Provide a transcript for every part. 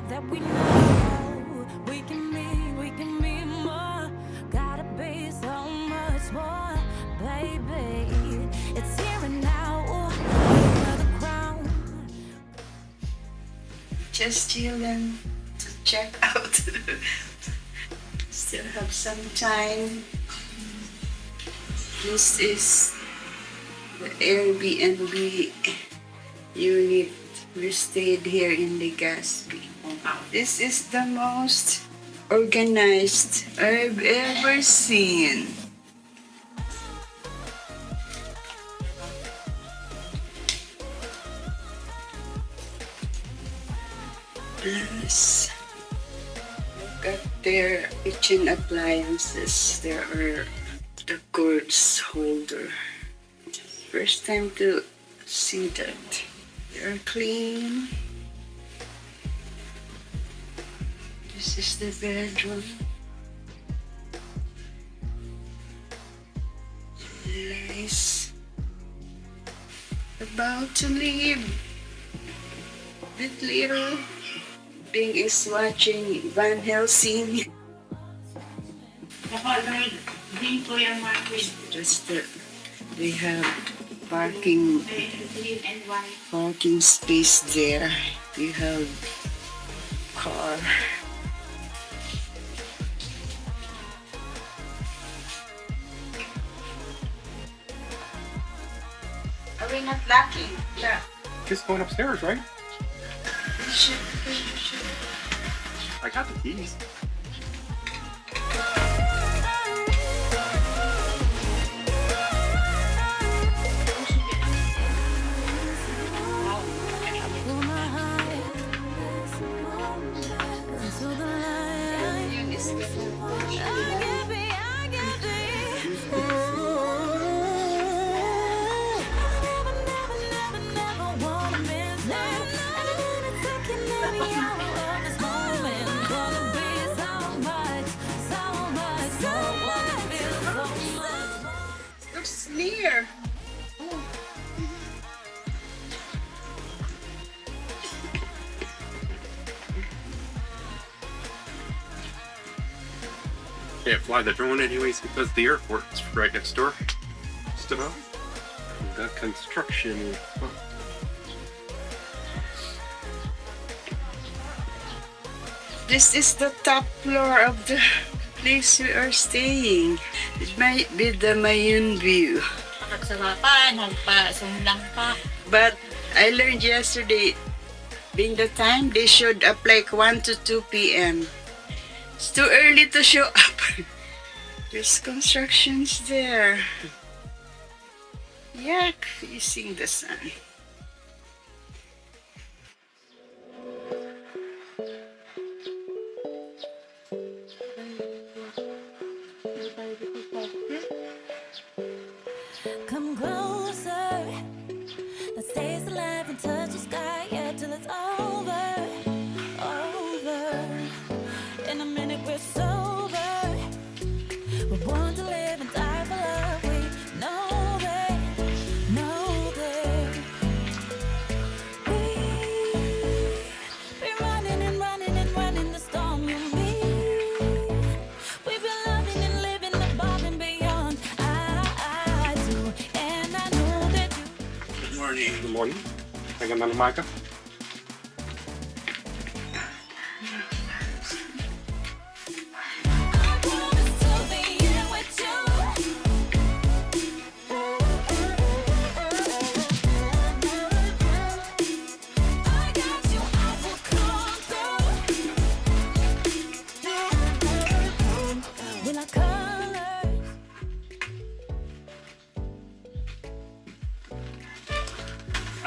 that we know we can be more. Gotta be so much more, baby. It's here and now. We're the crown. Just chilling to check out. Still have some time. This is the Airbnb unit. We stayed here in Legazpi. This is the most organized I've ever seen. Plus, look at their kitchen appliances. There are the gourds holder. First time to see that. They're clean. This is the bedroom. Nice. About to leave. That little Bing is watching Van Helsing. Just they have parking space there. You have car. Are we not lucky? Yeah. Just going upstairs, right? We should. I got the keys. Looks near. Can't fly the drone anyways because the airport's right next door. Just about. We've got construction. This is the top floor of the place we are staying. It might be the Mayon view. But I learned yesterday, being the time, they showed up like 1 to 2 p.m. It's too early to show up. There's constructions there. Yak, facing the sun. Come closer. Let's stay alive and touch the sky, yeah, till it's over. In a minute we're sober. We're born to live and die for love. We know that. We've been running and running and running the storm, you and me. We've been loving and living above and beyond. I do, and I know that you. Good morning. Good morning. Hanggang na umaga.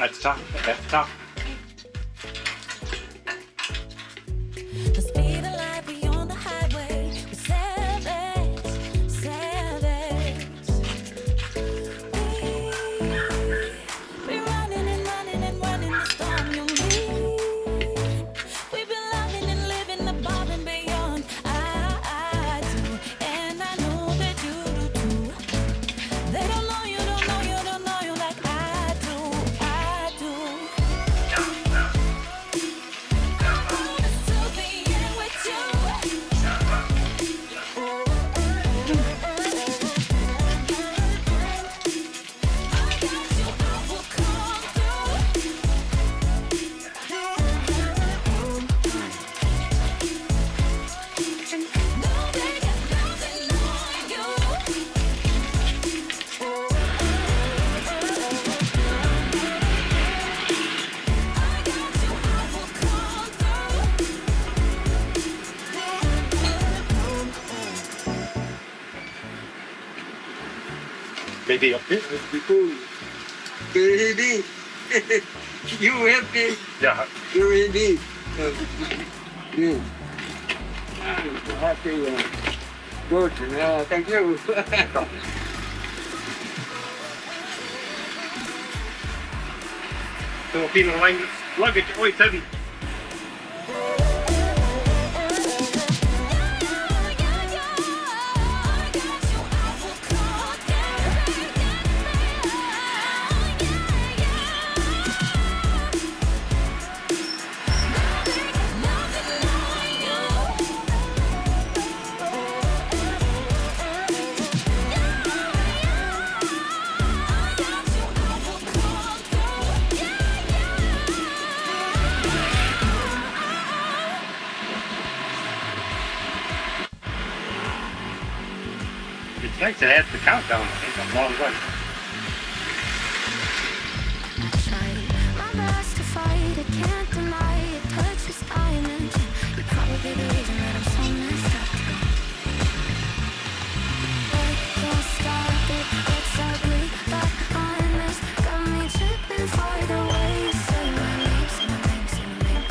At the top, at the top. The speed of life, we on the highway. We're savage. We're running and running and running the storm, you and me. We've been loving and living above and beyond. I do, and I know that you do too. They don't know you, don't know you, don't know you like I do. Maybe up here. It'd be cool. Ready? You happy? Yeah. You ready? Yeah. Happy. Good. Thank you. Filipino luggage always heavy. It's nice to add the countdown. It's a long way. I tried my best to fight it, can't deny it. Touches diamonds. You're probably the reason that I'm so messed up. I can't stop it, it's ugly, but honest. Got me tripping for the way you say my name, say my name, say my name.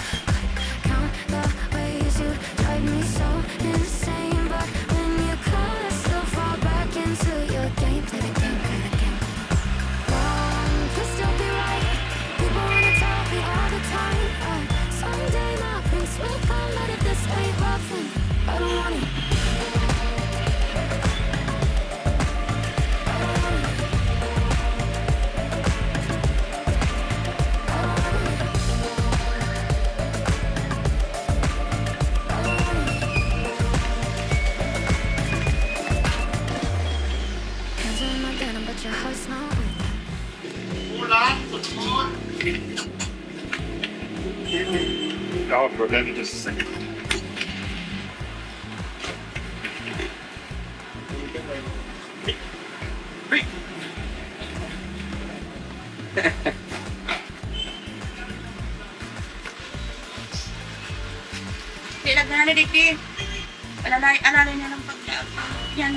Count the ways you drive me so insane, but when you call, I still fall back into your game, play the game, play the game. Wrong, could still be right. People wanna tell me all the time. Someday my prince will come, but if this ain't love, then I don't want it. Hands on my denim, but your heart's not with it. Oh, for then just a second. Hey. Kailan na Ricky? Alalay niya ng pagkain. Yan.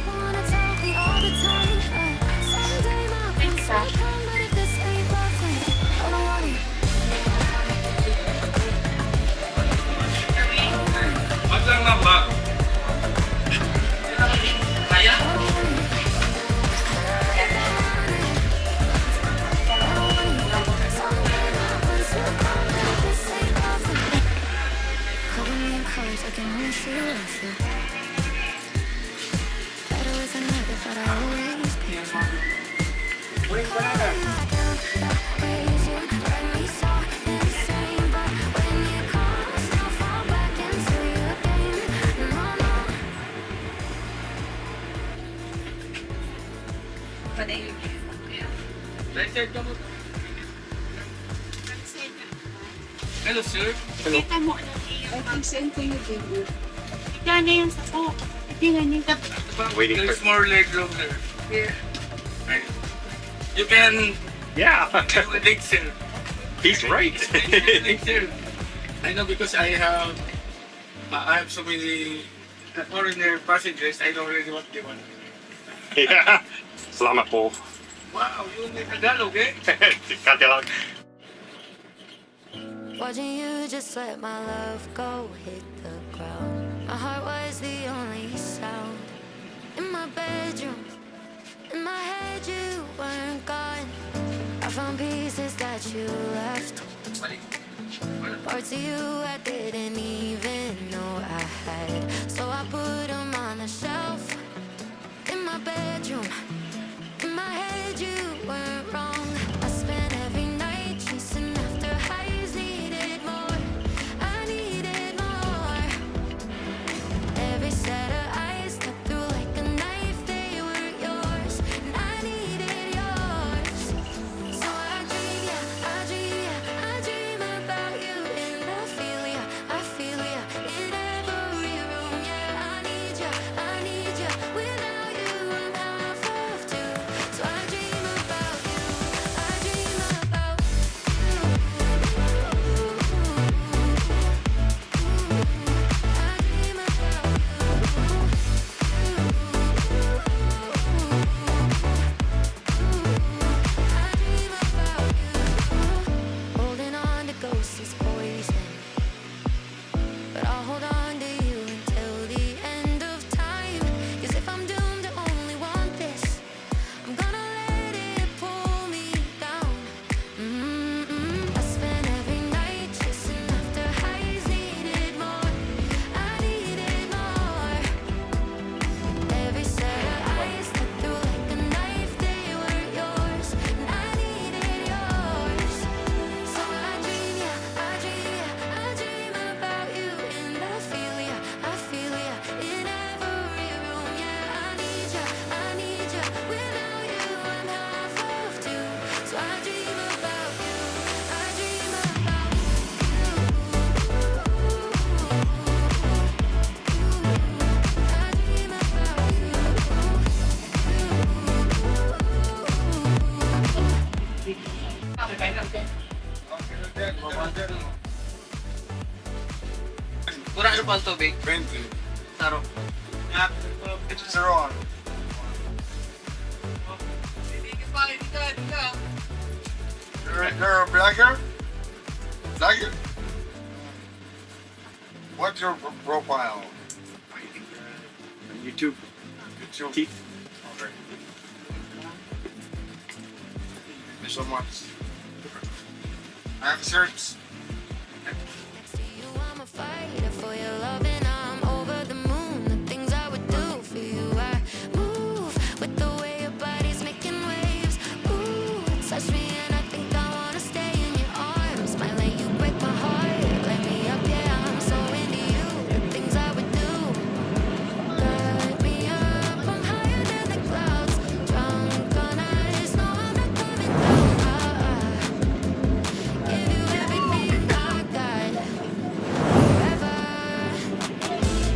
Wanna tell me all the time. Someday my prince will come, but if this ain't love, then I don't want it. Masang namba? Kaya? Someday my prince will come, but if this ain't love, then cover me in colors, I can only see with you. Better with another, but I always pick you. Ways you drive me so insane, but when you call, I still fall back into your game. No, no. Hello, sir. Kita mo na niya. I can send to you, baby. Ika na yung sako. Hindi nga niya. Waiting for- There's more leg room there. Here. Right. You can Yeah. do a leg sir. He's right. Leg sir. I know because I have so many foreigner passengers. I don't really what they want. Yeah. Salamat po. Wow, you need Tagalog, eh? Katilang. Watching you just let my love go hit the ground. My heart was the only sound. In my bedroom, in my head you weren't gone. I found pieces that you left. Parts of you I didn't even know I had. So I put them on the shelf. In my bedroom, in my head you weren't wrong. I spent every night chasing after highs. Needed more, I needed more. Every set of eyes cut through like a knife. They were yours, and I needed yours. So I dream, yeah, I dream, yeah, I dream about you. And I feel ya in every room. Yeah, I need ya, I need ya. Without you, I'm half of two. So I dream about you. I'll hold on to you until the end of time. 'Cause if I'm doomed to only want this, I'm gonna let it pull me down. I spent every night chasing after highs, needed more. I needed more. Every set of eyes cut through like a knife, they were yours, and I needed yours. So I dream, yeah, I dream, yeah, I dream about you, and I feel ya in every room. Yeah, I need ya, without you I'm half of two. So I dream about you, I dream about you. I dream about you. Mura ano pa ang tubig? 20. Taro. It's zero on. You're a blogger? Blogger? What's your profile? On YouTube. YouTube. Keith. Okay. Thank you so much. I have shirts. Next to you, I'm a fighter for your love, and I'm over the moon. The things I would do for you, I move with the way your body's making waves. Ooh, touch me and I think I wanna stay in your arms. Might let you break my heart, let me up, yeah, I'm so into you. The things I would do, cut me up, I'm higher than the clouds. Drunk on ice, no, I'm not coming down. Give you everything I got, forever.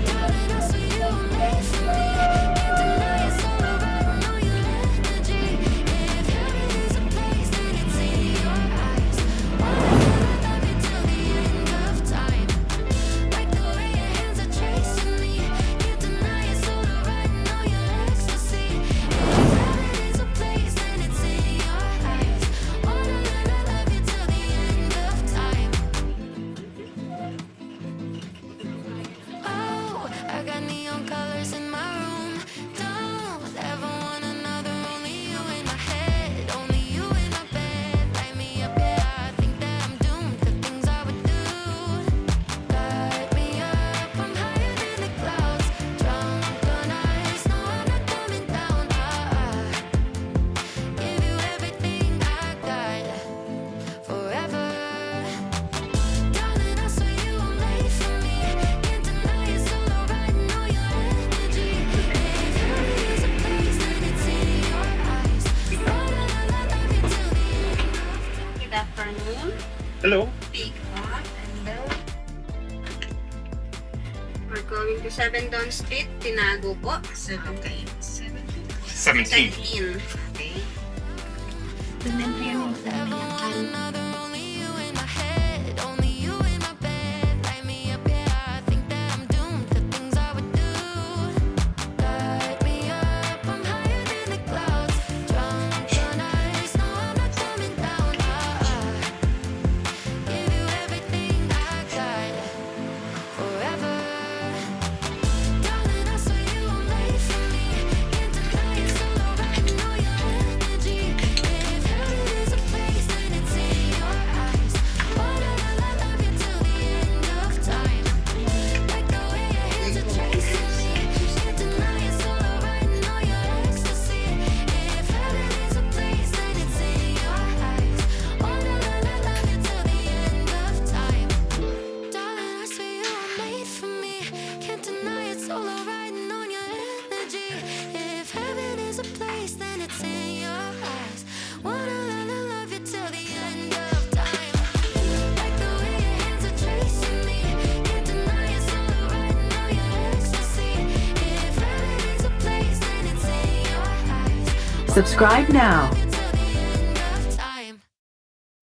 Darling, I swear you were made for me. Can't deny it's all around, know your energy. If heaven is a place, then it's in your eyes. Wanna love you till the end of time. Like the way your hands are tracing me. Can't deny it's all around, know your ecstasy. If heaven is a place, then it's in your eyes. Wanna love you till the end of time. Oh, I got neon colors in my room. Don't ever want another, only you in my head, only you in my bed. Light me up, yeah, I think that I'm doomed. The things I would do, light me up, I'm higher than the clouds. Drunk on ice, no, I'm not coming down. Give you everything I got, forever. Darling, I swear you were made for me. Can't deny it's all around, know your energy. If heaven is a place, then it's in your eyes. Wanna love you till the end of time. Good afternoon. Hello. Pick up and we're going to 7 Don't Street, Tinago po. 17. 17. Okay. Don't ever want another, only you in my head, only you in my bed. Light me up, yeah, I think that I'm doomed. The things I would do, light me up, I'm higher than the clouds. Drunk on ice, no, I'm not coming down. Give you everything I got, forever. Darling, I swear you were made for me. Can't deny it's all around, know your energy. If heaven is a place, then it's in your eyes. Wanna love you till the end of time. Like the way your hands are tracing me. Can't deny it's all around, know your ecstasy. If heaven is a place, then it's in your eyes. Wanna love you till the end of time. Darling, I swear you were made for me. Can't deny it's all around, on your energy. If heaven is a place, then it's in your eyes. Wanna love you till the end of time. Like the way your hands are tracing me. Can't deny it's all around, know your ecstasy. If heaven is a place, then it's in your eyes. Subscribe now.